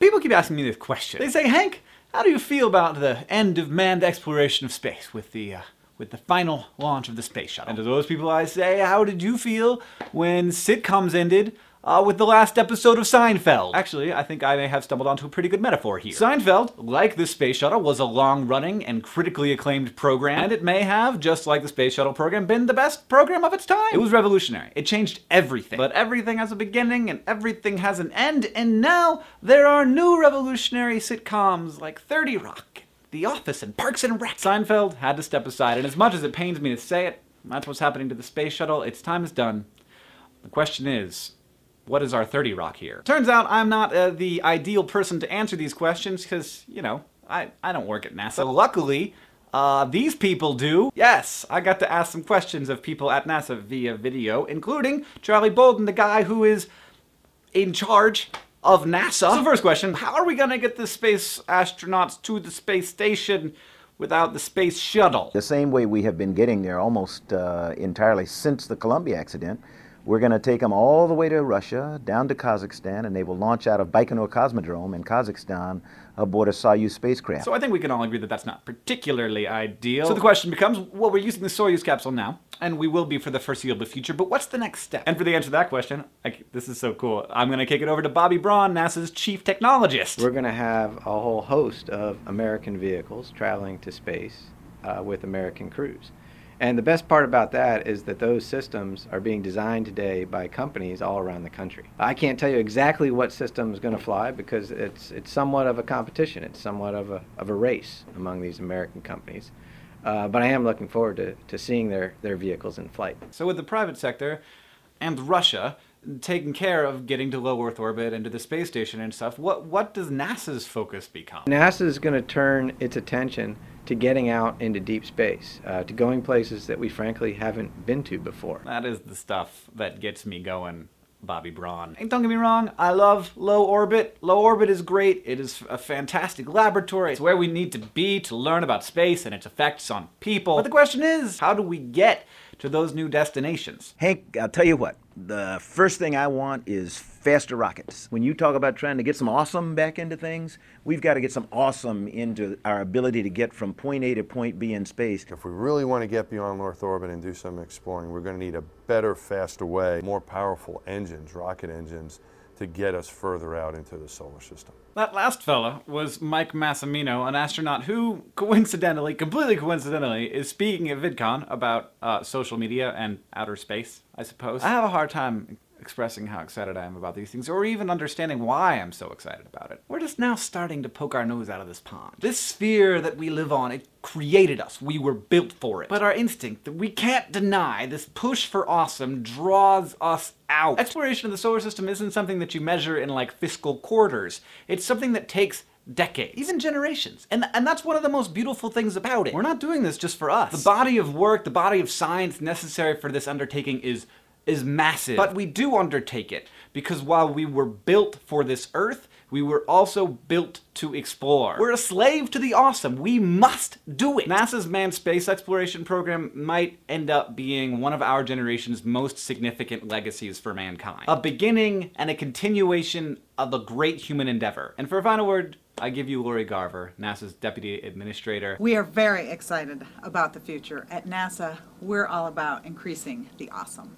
People keep asking me this question. They say, Hank, how do you feel about the end of manned exploration of space with the final launch of the space shuttle? And to those people I say, how did you feel when sitcoms ended with the last episode of Seinfeld? Actually, I think I may have stumbled onto a pretty good metaphor here. Seinfeld, like the space shuttle, was a long-running and critically acclaimed program, and it may have, just like the space shuttle program, been the best program of its time. It was revolutionary. It changed everything. But everything has a beginning and everything has an end, and now there are new revolutionary sitcoms like 30 Rock, The Office, and Parks and Rec. Seinfeld had to step aside, and as much as it pains me to say it, that's what's happening to the space shuttle. Its time is done. The question is, what is our 30 Rock here? Turns out I'm not the ideal person to answer these questions because, you know, I don't work at NASA. Luckily, these people do. Yes, I got to ask some questions of people at NASA via video, including Charlie Bolden, the guy who is in charge of NASA. So first question, how are we gonna get the space astronauts to the space station without the space shuttle? The same way we have been getting there almost entirely since the Columbia accident. We're going to take them all the way to Russia, down to Kazakhstan, and they will launch out of Baikonur Cosmodrome in Kazakhstan aboard a Soyuz spacecraft. So I think we can all agree that that's not particularly ideal. So the question becomes, well, we're using the Soyuz capsule now, and we will be for the foreseeable future, but what's the next step? And for the answer to that question, this is so cool, I'm going to kick it over to Bobby Braun, NASA's chief technologist. We're going to have a whole host of American vehicles traveling to space with American crews. And the best part about that is that those systems are being designed today by companies all around the country. I can't tell you exactly what system is going to fly because it's somewhat of a competition. It's somewhat of a race among these American companies. But I am looking forward to seeing their vehicles in flight. So with the private sector and Russia taking care of getting to low Earth orbit and to the space station and stuff, what does NASA's focus become? NASA is going to turn its attention to getting out into deep space, to going places that we frankly haven't been to before. That is the stuff that gets me going, Bobby Braun. And don't get me wrong, I love low orbit. Low orbit is great. It is a fantastic laboratory. It's where we need to be to learn about space and its effects on people. But the question is, how do we get to those new destinations? Hank, I'll tell you what, the first thing I want is faster rockets. When you talk about trying to get some awesome back into things, we've got to get some awesome into our ability to get from point A to point B in space. If we really want to get beyond Earth orbit and do some exploring, we're going to need a better, faster way, more powerful engines, rocket engines, to get us further out into the solar system. That last fella was Mike Massimino, an astronaut who, coincidentally, completely coincidentally, is speaking at VidCon about social media and outer space, I suppose. I have a hard time expressing how excited I am about these things, or even understanding why I'm so excited about it. We're just now starting to poke our nose out of this pond. This sphere that we live on, it created us. We were built for it. But our instinct, that we can't deny, this push for awesome draws us out. Exploration of the solar system isn't something that you measure in like fiscal quarters. It's something that takes decades, even generations. And that's one of the most beautiful things about it. We're not doing this just for us. The body of work, the body of science necessary for this undertaking is massive. But we do undertake it because while we were built for this Earth, we were also built to explore. We're a slave to the awesome. We must do it. NASA's manned space exploration program might end up being one of our generation's most significant legacies for mankind. A beginning and a continuation of a great human endeavor. And for a final word, I give you Lori Garver, NASA's Deputy Administrator. We are very excited about the future. At NASA, we're all about increasing the awesome.